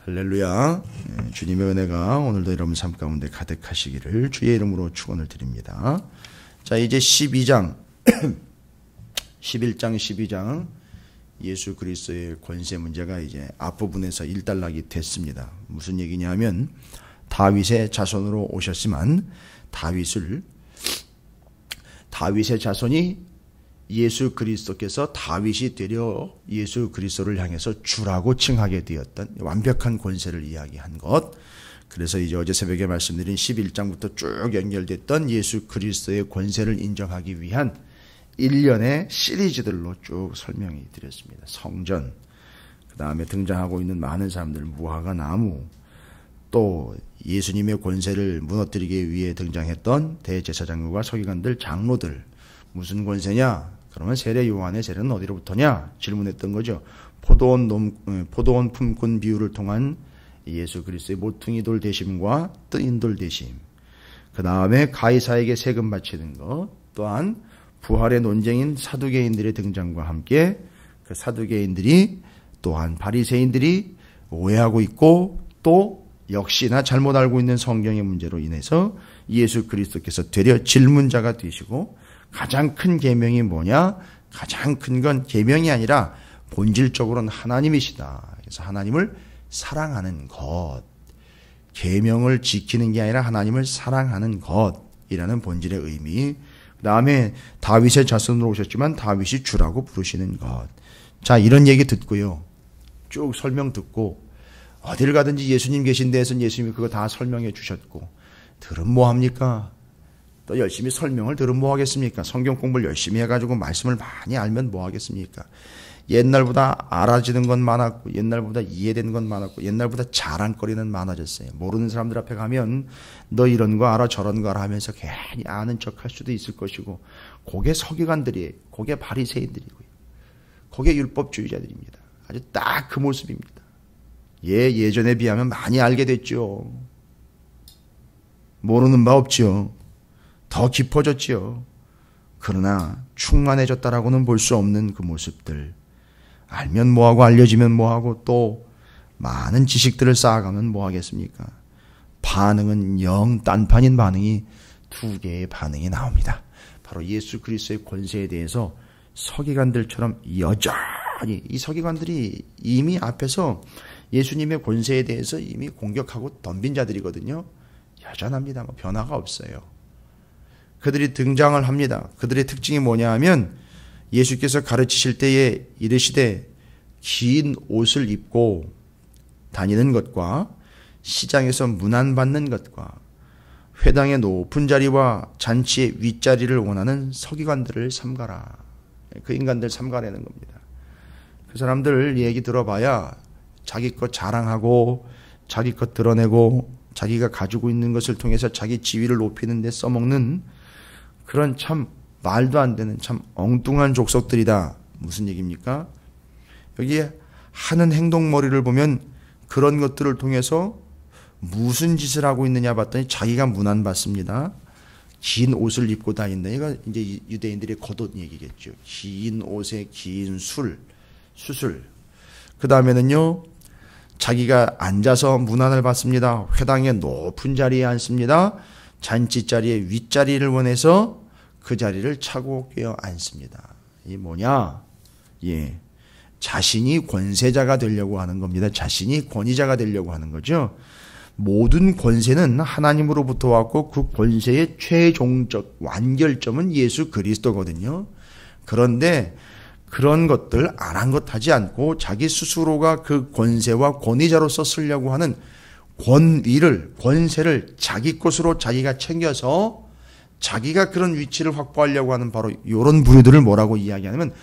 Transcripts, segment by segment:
할렐루야. 주님의 은혜가 오늘도 여러분 삶 가운데 가득하시기를 주의 이름으로 축원을 드립니다. 자, 이제 12장 11장 12장 예수 그리스도의 권세 문제가 이제 앞부분에서 일단락이 됐습니다. 무슨 얘기냐면 다윗의 자손으로 오셨지만 다윗의 자손이 예수 그리스도께서 다윗이 되려 예수 그리스도를 향해서 주라고 칭하게 되었던 완벽한 권세를 이야기한 것. 그래서 이제 어제 새벽에 말씀드린 11장부터 쭉 연결됐던 예수 그리스도의 권세를 인정하기 위한 일련의 시리즈들로 쭉 설명이 드렸습니다. 성전, 그 다음에 등장하고 있는 많은 사람들, 무화과 나무, 또 예수님의 권세를 무너뜨리기 위해 등장했던 대제사장과 서기관들, 장로들, 무슨 권세냐? 그러면 세례 요한의 세례는 어디로부터냐? 질문했던 거죠. 포도원 품꾼 비유를 통한 예수 그리스도의 모퉁이 돌 대심과 뜨인 돌 대심, 그 다음에 가이사에게 세금 바치는 것, 또한 부활의 논쟁인 사두개인들의 등장과 함께 그 사두개인들이 또한 바리새인들이 오해하고 있고 또 역시나 잘못 알고 있는 성경의 문제로 인해서 예수 그리스도께서 되려 질문자가 되시고 가장 큰 계명이 뭐냐? 가장 큰 건 계명이 아니라 본질적으로는 하나님이시다. 그래서 하나님을 사랑하는 것, 계명을 지키는 게 아니라 하나님을 사랑하는 것이라는 본질의 의미. 그 다음에 다윗의 자손으로 오셨지만 다윗이 주라고 부르시는 것. 자, 이런 얘기 듣고요. 쭉 설명 듣고 어딜 가든지 예수님 계신 데에서는 예수님이 그거 다 설명해 주셨고 들으면 뭐합니까? 또 열심히 설명을 들으면 뭐하겠습니까? 성경 공부를 열심히 해가지고 말씀을 많이 알면 뭐하겠습니까? 옛날보다 알아지는 건 많았고 옛날보다 이해되는 건 많았고 옛날보다 자랑거리는 많아졌어요. 모르는 사람들 앞에 가면 너 이런 거 알아 저런 거 알아 하면서 괜히 아는 척할 수도 있을 것이고 그게 서기관들이에요. 그게 바리새인들이고요. 그게 율법주의자들입니다. 아주 딱 그 모습입니다. 예전에 비하면 많이 알게 됐죠. 모르는 바 없죠. 더 깊어졌지요. 그러나 충만해졌다라고는 볼 수 없는 그 모습들. 알면 뭐하고 알려지면 뭐하고 또 많은 지식들을 쌓아가면 뭐하겠습니까? 반응은 영 딴판인 반응이 두 개의 반응이 나옵니다. 바로 예수 그리스도의 권세에 대해서 서기관들처럼 여전히 이 서기관들이 이미 앞에서 예수님의 권세에 대해서 이미 공격하고 덤빈 자들이거든요. 여전합니다. 뭐 변화가 없어요. 그들이 등장을 합니다. 그들의 특징이 뭐냐 하면 예수께서 가르치실 때에 이르시되 긴 옷을 입고 다니는 것과 시장에서 문안받는 것과 회당의 높은 자리와 잔치의 윗자리를 원하는 서기관들을 삼가라. 그 인간들 삼가라는 겁니다. 그 사람들 얘기 들어봐야 자기 것 자랑하고 자기 것 드러내고 자기가 가지고 있는 것을 통해서 자기 지위를 높이는 데 써먹는 그런 참 말도 안 되는 참 엉뚱한 족속들이다. 무슨 얘기입니까? 여기에 하는 행동머리를 보면 그런 것들을 통해서 무슨 짓을 하고 있느냐 봤더니 자기가 문안받습니다. 긴 옷을 입고 다닌다. 이거 이제 유대인들의 겉옷 얘기겠죠. 긴 옷에 긴 수술. 그 다음에는요, 자기가 앉아서 문안을 받습니다. 회당의 높은 자리에 앉습니다. 잔치 자리의 윗자리를 원해서 그 자리를 차고 꿰어 앉습니다. 이 뭐냐? 자신이 권세자가 되려고 하는 겁니다. 자신이 권위자가 되려고 하는 거죠. 모든 권세는 하나님으로부터 왔고 그 권세의 최종적 완결점은 예수 그리스도거든요. 그런데 그런 것들 아랑곳하지 않고 자기 스스로가 그 권세와 권위자로서 쓰려고 하는 권세를 자기 것으로 자기가 챙겨서 자기가 그런 위치를 확보하려고 하는 바로 이런 부류들을 뭐라고 이야기하냐면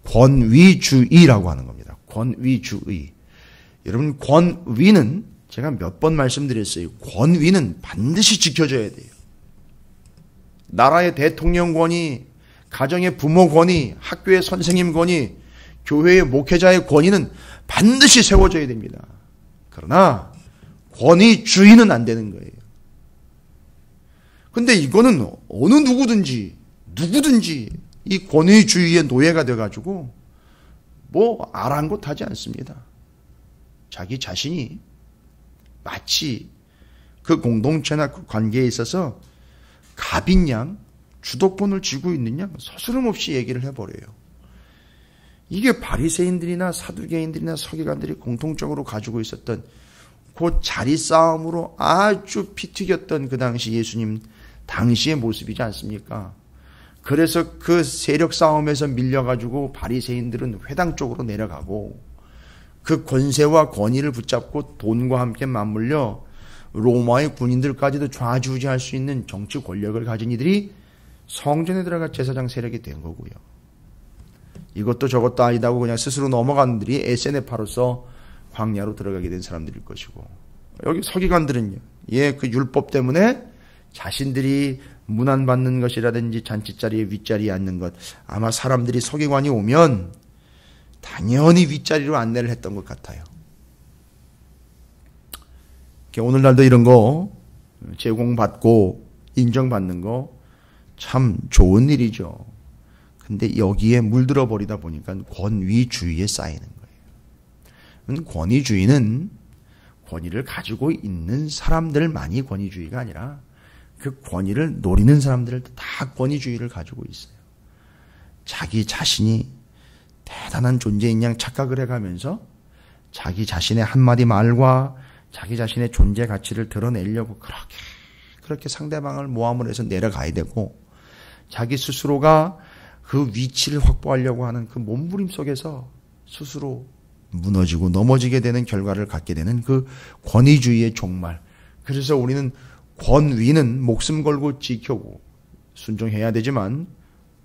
권위주의라고 하는 겁니다. 권위주의. 여러분, 권위는 제가 몇 번 말씀드렸어요. 권위는 반드시 지켜져야 돼요. 나라의 대통령 권위, 가정의 부모 권위, 학교의 선생님 권위, 교회의 목회자의 권위는 반드시 세워져야 됩니다. 그러나 권위주의는 안 되는 거예요. 근데 이거는 어느 누구든지 이 권위주의의 노예가 돼가지고 뭐 아랑곳하지 않습니다. 자기 자신이 마치 그 공동체나 그 관계에 있어서 갑인 양, 주도권을 쥐고 있는 양 서스름없이 얘기를 해버려요. 이게 바리새인들이나 사두개인들이나 서기관들이 공통적으로 가지고 있었던 그 자리 싸움으로 아주 피 튀겼던 그 당시 예수님 당시의 모습이지 않습니까? 그래서 그 세력 싸움에서 밀려가지고 바리새인들은 회당 쪽으로 내려가고 그 권세와 권위를 붙잡고 돈과 함께 맞물려 로마의 군인들까지도 좌지우지할 수 있는 정치 권력을 가진 이들이 성전에 들어가 제사장 세력이 된 거고요. 이것도 저것도 아니다고 그냥 스스로 넘어간 들이 에세네파로서 광야로 들어가게 된 사람들일 것이고, 여기 서기관들은요, 그 율법 때문에 자신들이 문안받는 것이라든지 잔치자리에 윗자리에 앉는 것, 아마 사람들이 서기관이 오면 당연히 윗자리로 안내를 했던 것 같아요. 오늘날도 이런 거 제공받고 인정받는 거 참 좋은 일이죠. 근데 여기에 물들어 버리다 보니까 권위주의에 쌓이는 거예요. 권위주의는 권위를 가지고 있는 사람들만이 권위주의가 아니라 그 권위를 노리는 사람들을 다 권위주의를 가지고 있어요. 자기 자신이 대단한 존재인 양 착각을 해가면서 자기 자신의 한마디 말과 자기 자신의 존재 가치를 드러내려고 그렇게 상대방을 모함을 해서 내려가야 되고, 자기 스스로가 그 위치를 확보하려고 하는 그 몸부림 속에서 스스로 무너지고 넘어지게 되는 결과를 갖게 되는 그 권위주의의 종말. 그래서 우리는 권위는 목숨 걸고 지켜고 순종해야 되지만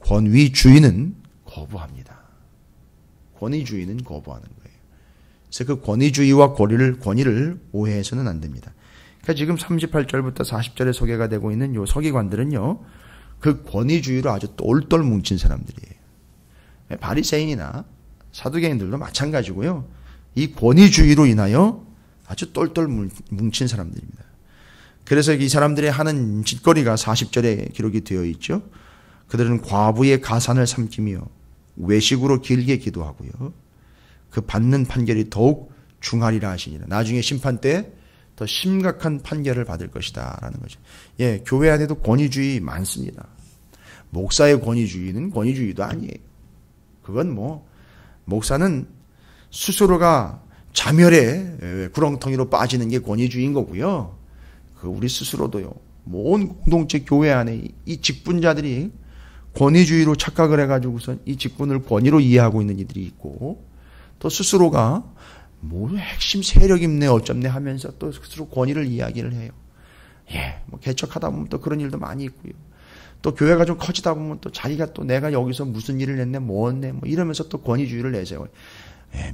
권위주의는 거부합니다. 권위주의는 거부하는 거예요. 그래서 그 권위주의와 권위를 오해해서는 안 됩니다. 그러니까 지금 38절부터 40절에 소개가 되고 있는 요 서기관들은요, 그 권위주의로 아주 똘똘 뭉친 사람들이에요. 바리새인이나 사두개인들도 마찬가지고요. 이 권위주의로 인하여 아주 똘똘 뭉친 사람들입니다. 그래서 이 사람들이 하는 짓거리가 40절에 기록이 되어 있죠. 그들은 과부의 가산을 삼키며 외식으로 길게 기도하고요. 그 받는 판결이 더욱 중하리라 하시니라. 나중에 심판 때 더 심각한 판결을 받을 것이다 라는 거죠. 교회 안에도 권위주의 많습니다. 목사의 권위주의는 권위주의도 아니에요. 그건 목사는 스스로가 자멸의 구렁텅이로 빠지는 게 권위주의인 거고요. 우리 스스로도요, 온 공동체 교회 안에 이 직분자들이 권위주의로 착각을 해가지고서 이 직분을 권위로 이해하고 있는 이들이 있고, 또 스스로가 핵심 세력임네 어쩌네 하면서 또 스스로 권위를 이야기를 해요. 개척하다 보면 또 그런 일도 많이 있고요. 또 교회가 좀 커지다 보면 또 자기가 또 내가 여기서 무슨 일을 했네, 뭐 했네, 이러면서 또 권위주의를 내세워요.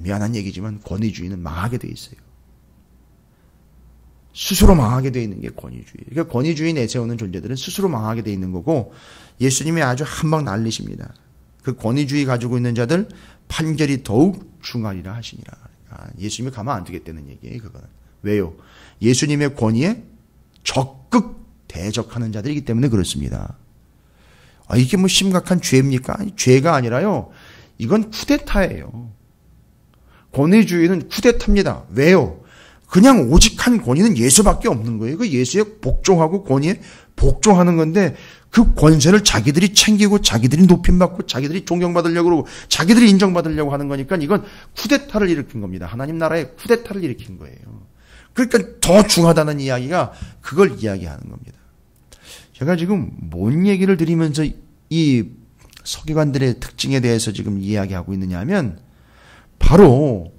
미안한 얘기지만 권위주의는 망하게 돼 있어요. 스스로 망하게 돼 있는 게 권위주의. 그러니까 권위주의 내세우는 존재들은 스스로 망하게 돼 있는 거고, 예수님이 아주 한방 날리십니다. 그 권위주의 가지고 있는 자들 판결이 더욱 중하리라 하시니라. 예수님이 가만 안 두겠다는 얘기예요, 그거는. 왜요? 예수님의 권위에 적극 대적하는 자들이기 때문에 그렇습니다. 이게 심각한 죄입니까? 죄가 아니라요, 이건 쿠데타예요. 권위주의는 쿠데타입니다. 왜요? 그냥 오직한 권위는 예수밖에 없는 거예요. 그 예수에 복종하고 권위에 복종하는 건데, 그 권세를 자기들이 챙기고 자기들이 높임받고 자기들이 존경받으려고 그러고 자기들이 인정받으려고 하는 거니까 이건 쿠데타를 일으킨 겁니다. 하나님 나라의 쿠데타를 일으킨 거예요. 그러니까 더 중하다는 이야기가 그걸 이야기하는 겁니다. 제가 지금 뭔 얘기를 드리면서 이 서기관들의 특징에 대해서 지금 이야기하고 있느냐 하면, 바로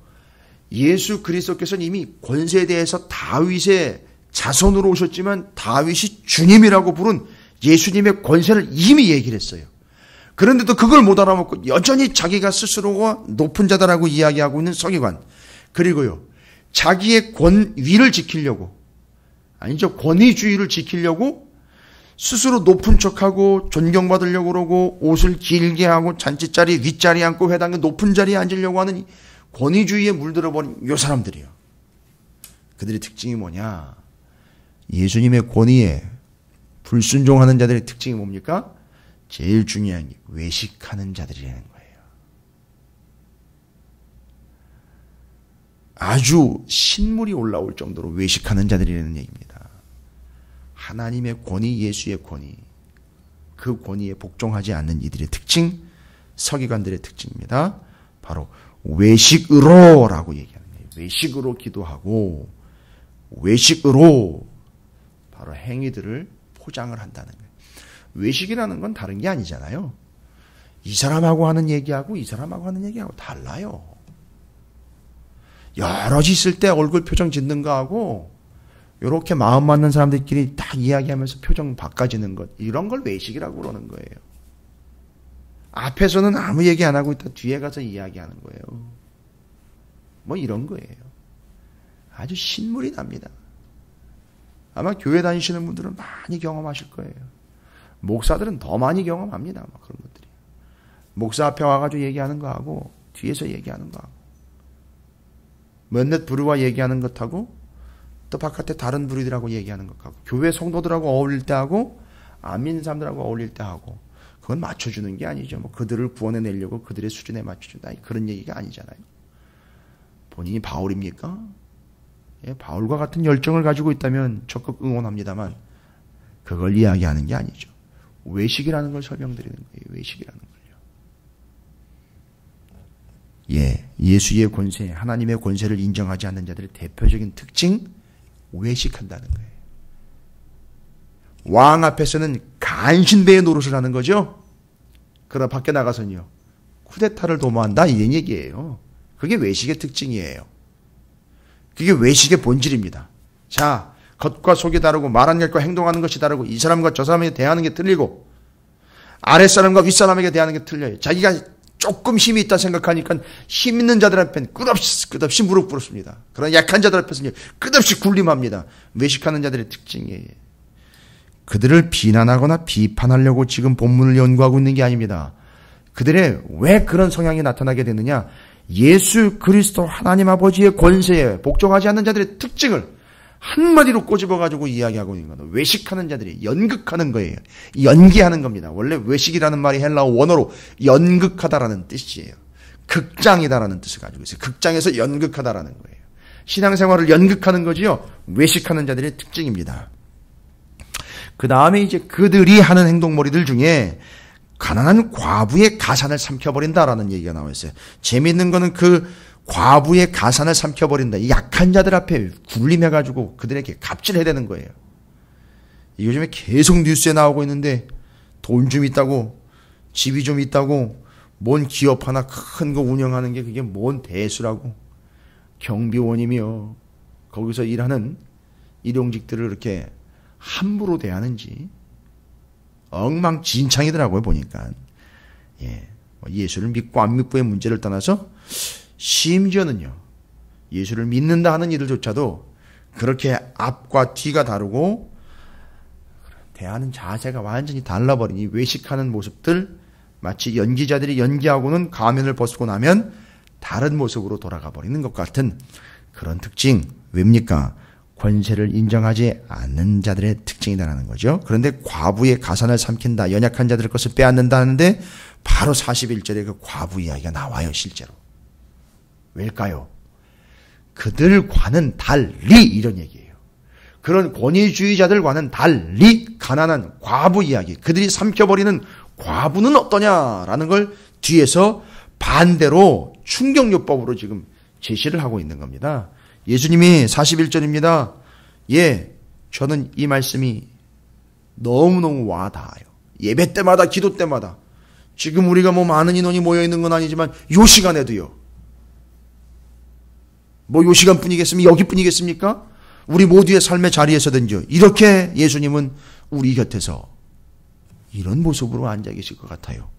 예수 그리스도께서는 이미 권세에 대해서 다윗의 자손으로 오셨지만 다윗이 주님이라고 부른 예수님의 권세를 이미 얘기를 했어요. 그런데도 그걸 못 알아먹고 여전히 자기가 스스로가 높은 자다라고 이야기하고 있는 서기관, 그리고요, 자기의 권위를 지키려고, 권위주의를 지키려고 스스로 높은 척하고 존경받으려고 그러고 옷을 길게 하고 잔치자리 윗자리에 앉고 회당의 높은 자리에 앉으려고 하는 권위주의에 물들어버린 요 사람들이에요. 그들의 특징이 뭐냐? 예수님의 권위에 불순종하는 자들의 특징이 뭡니까? 제일 중요한 게 외식하는 자들이라는 거예요. 아주 신물이 올라올 정도로 외식하는 자들이라는 얘기입니다. 하나님의 권위, 예수의 권위, 그 권위에 복종하지 않는 이들의 특징, 서기관들의 특징입니다. 바로 외식으로라고 얘기하는 거예요. 외식으로 기도하고 외식으로 바로 행위들을 포장을 한다는 거예요. 외식이라는 건 다른 게 아니잖아요. 이 사람하고 하는 얘기하고 이 사람하고 하는 얘기하고 달라요. 여럿이 있을 때 얼굴 표정 짓는 거하고 이렇게 마음 맞는 사람들끼리 딱 이야기하면서 표정 바꿔지는 것, 이런 걸 외식이라고 그러는 거예요. 앞에서는 아무 얘기 안 하고 있다 뒤에 가서 이야기하는 거예요. 뭐 이런 거예요. 아주 신물이 납니다. 아마 교회 다니시는 분들은 많이 경험하실 거예요. 목사들은 더 많이 경험합니다. 막 그런 것들이. 목사 앞에 와가지고 얘기하는 거하고 뒤에서 얘기하는 거하고 몇몇 부류와 얘기하는 것하고 또 바깥에 다른 부류들하고 얘기하는 것하고 교회 성도들하고 어울릴 때 하고 안 믿는 사람들하고 어울릴 때 하고 그건 맞춰주는 게 아니죠. 뭐 그들을 구원해내려고 그들의 수준에 맞춰준다. 그런 얘기가 아니잖아요. 본인이 바울입니까? 예, 바울과 같은 열정을 가지고 있다면 적극 응원합니다만 그걸 이야기하는 게 아니죠. 외식이라는 걸 설명드리는 거예요. 외식이라는 걸요. 예, 예수의 권세, 하나님의 권세를 인정하지 않는 자들의 대표적인 특징, 외식한다는 거예요. 왕 앞에서는 간신배의 노릇을 하는 거죠. 그러나 밖에 나가서는요, 쿠데타를 도모한다 이런 얘기예요. 그게 외식의 특징이에요. 그게 외식의 본질입니다. 자, 겉과 속이 다르고 말하는 것과 행동하는 것이 다르고 이 사람과 저 사람에게 대하는 게 틀리고 아랫사람과 윗사람에게 대하는 게 틀려요. 자기가 조금 힘이 있다 생각하니까 힘 있는 자들 앞에는 끝없이 무릎 꿇습니다. 그러나 약한 자들 앞에서는 끝없이 굴림합니다. 외식하는 자들의 특징이에요. 그들을 비난하거나 비판하려고 지금 본문을 연구하고 있는 게 아닙니다. 그들의 왜 그런 성향이 나타나게 되느냐? 예수 그리스도 하나님 아버지의 권세에 복종하지 않는 자들의 특징을 한마디로 꼬집어가지고 이야기하고 있는 거예요. 외식하는 자들이 연극하는 거예요. 연기하는 겁니다. 원래 외식이라는 말이 헬라어 원어로 연극하다라는 뜻이에요. 극장이다라는 뜻을 가지고 있어요. 극장에서 연극하다라는 거예요. 신앙생활을 연극하는 거지요. 외식하는 자들의 특징입니다. 그 다음에 이제 그들이 하는 행동머리들 중에 가난한 과부의 가산을 삼켜버린다라는 얘기가 나와 있어요. 재미있는 거는 그 과부의 가산을 삼켜버린다. 이 약한 자들 앞에 굴림해가지고 그들에게 갑질해야 되는 거예요. 요즘에 계속 뉴스에 나오고 있는데 돈 좀 있다고, 집이 좀 있다고, 뭔 기업 하나 큰 거 운영하는 게 그게 뭔 대수라고. 경비원이며 거기서 일하는 일용직들을 이렇게 함부로 대하는지 엉망진창이더라고요, 보니까. 예. 예수를 믿고 안 믿고의 문제를 떠나서 심지어는요, 예수를 믿는다 하는 이들조차도 그렇게 앞과 뒤가 다르고 대하는 자세가 완전히 달라버린 이 외식하는 모습들, 마치 연기자들이 연기하고는 가면을 벗고 나면 다른 모습으로 돌아가 버리는 것 같은 그런 특징. 왜입니까? 권세를 인정하지 않는 자들의 특징이라는 거죠. 그런데 과부의 가산을 삼킨다, 연약한 자들의 것을 빼앗는다 하는데 바로 41절에 그 과부 이야기가 나와요, 실제로. 왜일까요? 그들과는 달리 이런 얘기예요. 그런 권위주의자들과는 달리 가난한 과부 이야기, 그들이 삼켜버리는 과부는 어떠냐라는 걸 뒤에서 반대로 충격요법으로 지금 제시를 하고 있는 겁니다. 예수님이 41절입니다. 예, 저는 이 말씀이 너무너무 와닿아요. 예배 때마다, 기도 때마다. 지금 우리가 뭐 많은 인원이 모여있는 건 아니지만 요 시간에도요. 뭐 요 시간뿐이겠습니까? 여기뿐이겠습니까? 우리 모두의 삶의 자리에서든지요. 이렇게 예수님은 우리 곁에서 이런 모습으로 앉아 계실 것 같아요.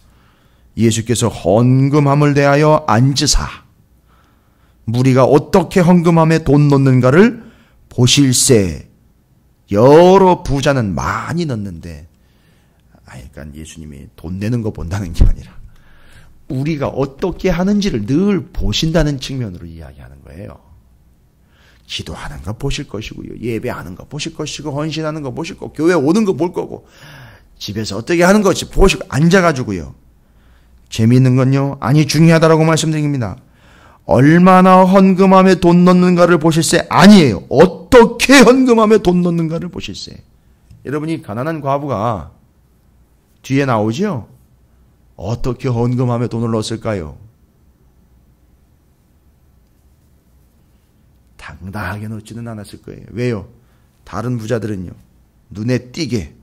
예수께서 헌금함을 대하여 앉으사 무리가 어떻게 헌금함에 돈 넣는가를 보실세. 여러 부자는 많이 넣는데, 그러니까 예수님이 돈 내는 거 본다는 게 아니라 우리가 어떻게 하는지를 늘 보신다는 측면으로 이야기하는 거예요. 기도하는 거 보실 것이고요, 예배하는 거 보실 것이고, 헌신하는 거 보실 거고, 교회 오는 거 볼 거고, 집에서 어떻게 하는 것이 보시고 앉아가지고요. 재미있는 건요, 아니 중요하다라고 말씀드립니다. 얼마나 헌금함에 돈 넣는가를 보실세. 아니에요. 어떻게 헌금함에 돈 넣는가를 보실세. 여러분이 가난한 과부가 뒤에 나오죠? 어떻게 헌금함에 돈을 넣었을까요? 당당하게 넣지는 않았을 거예요. 왜요? 다른 부자들은요, 눈에 띄게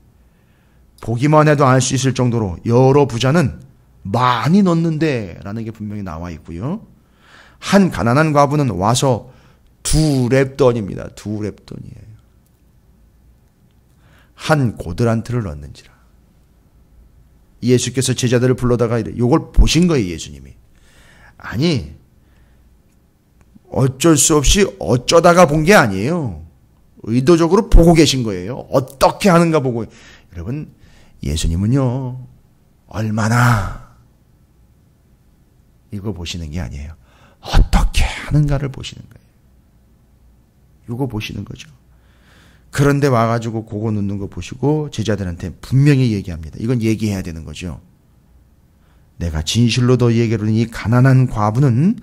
보기만 해도 알 수 있을 정도로 여러 부자는 많이 넣는데 라는 게 분명히 나와 있고요. 한 가난한 과부는 와서 2렙돈입니다. 2렙돈이에요. 한 고드란트를 넣는지라. 예수께서 제자들을 불러다가 이래. 이걸 보신 거예요, 예수님이. 아니, 어쩔 수 없이 어쩌다가 본 게 아니에요. 의도적으로 보고 계신 거예요. 어떻게 하는가 보고. 여러분, 예수님은요, 얼마나 이거 보시는 게 아니에요. 어떻게 하는가를 보시는 거예요. 이거 보시는 거죠. 그런데 와가지고 그거 넣는 거 보시고 제자들한테 분명히 얘기합니다. 이건 얘기해야 되는 거죠. 내가 진실로 너 얘기하노니 이 가난한 과부는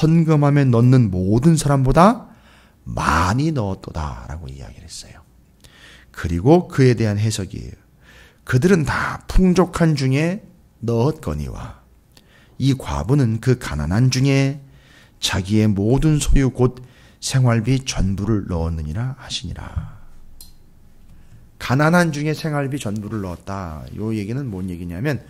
헌금함에 넣는 모든 사람보다 많이 넣었도다 라고 이야기를 했어요. 그리고 그에 대한 해석이에요. 그들은 다 풍족한 중에 넣었거니와 이 과부는 그 가난한 중에 자기의 모든 소유 곧 생활비 전부를 넣었느니라 하시니라. 가난한 중에 생활비 전부를 넣었다. 이 얘기는 뭔 얘기냐면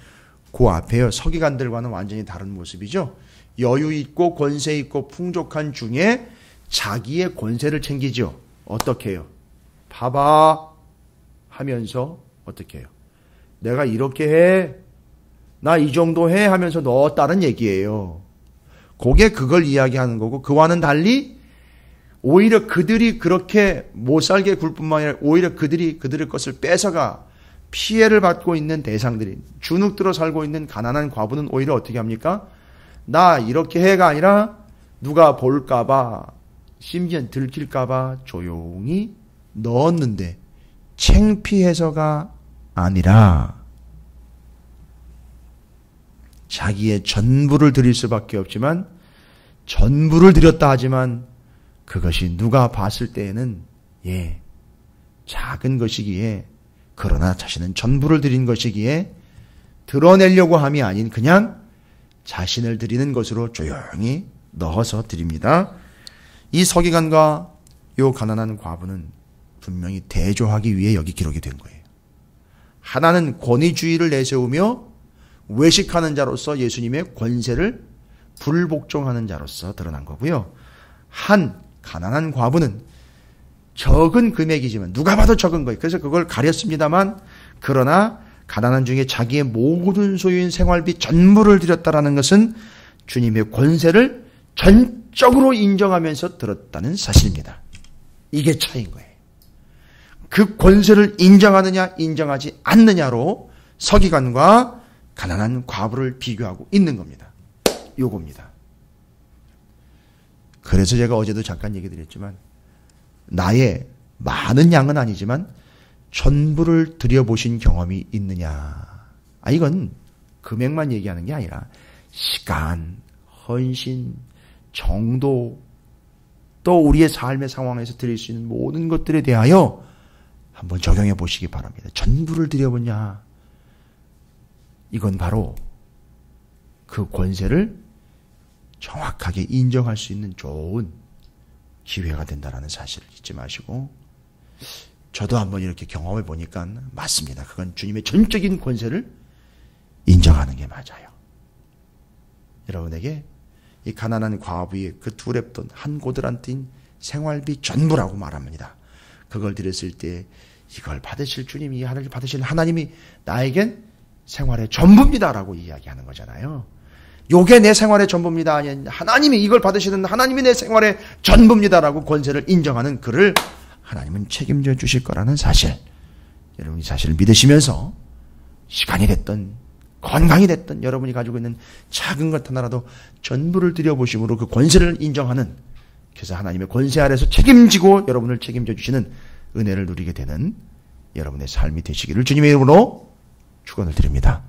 그 앞에요. 서기관들과는 완전히 다른 모습이죠. 여유 있고 권세 있고 풍족한 중에 자기의 권세를 챙기죠. 어떻게 해요? 봐봐 하면서 어떻게 해요? 내가 이렇게 해, 나 이 정도 해 하면서 넣었다는 얘기예요. 그게 그걸 이야기하는 거고, 그와는 달리 오히려 그들이 그렇게 못 살게 굴 뿐만 아니라 오히려 그들의 것을 뺏어가 피해를 받고 있는 대상들이, 주눅들어 살고 있는 가난한 과부는 오히려 어떻게 합니까? 나 이렇게 해가 아니라 누가 볼까봐, 심지어 들킬까봐 조용히 넣었는데 창피해서가 아니라 자기의 전부를 드릴 수밖에 없지만, 전부를 드렸다 하지만 그것이 누가 봤을 때에는 작은 것이기에, 그러나 자신은 전부를 드린 것이기에 드러내려고 함이 아닌 그냥 자신을 드리는 것으로 조용히 넣어서 드립니다. 이 서기관과 이 가난한 과부는 분명히 대조하기 위해 여기 기록이 된 거예요. 하나는 권위주의를 내세우며 외식하는 자로서 예수님의 권세를 불복종하는 자로서 드러난 거고요. 한 가난한 과부는 적은 금액이지만 누가 봐도 적은 거예요. 그래서 그걸 가렸습니다만, 그러나 가난한 중에 자기의 모든 소유인 생활비 전부를 드렸다라는 것은 주님의 권세를 전적으로 인정하면서 들었다는 사실입니다. 이게 차이인 거예요. 그 권세를 인정하느냐 인정하지 않느냐로 서기관과 가난한 과부를 비교하고 있는 겁니다. 요겁니다. 그래서 제가 어제도 잠깐 얘기 드렸지만, 나의 많은 양은 아니지만 전부를 드려보신 경험이 있느냐. 이건 금액만 얘기하는 게 아니라 시간, 헌신, 정도, 또 우리의 삶의 상황에서 드릴 수 있는 모든 것들에 대하여 한번 적용해 보시기 바랍니다. 전부를 드려보냐. 이건 바로 그 권세를 정확하게 인정할 수 있는 좋은 기회가 된다는 사실을 잊지 마시고, 저도 한번 이렇게 경험해 보니까 맞습니다. 그건 주님의 전적인 권세를 인정하는 게 맞아요. 여러분에게 이 가난한 과부의 그 2렙돈 한 고드란트인 생활비 전부라고 말합니다. 그걸 드렸을 때 이걸 받으실 주님이, 하나님 받으실 하나님이 나에겐 생활의 전부입니다라고 이야기하는 거잖아요. 요게 내 생활의 전부입니다. 아니, 하나님이 이걸 받으시는 하나님이 내 생활의 전부입니다라고 권세를 인정하는 그를 하나님은 책임져 주실 거라는 사실, 여러분이 사실을 믿으시면서 시간이 됐든 건강이 됐든 여러분이 가지고 있는 작은 것 하나라도 전부를 드려보심으로 그 권세를 인정하는, 그래서 하나님의 권세 아래서 책임지고 여러분을 책임져 주시는 은혜를 누리게 되는 여러분의 삶이 되시기를 주님의 이름으로 축원을 드립니다.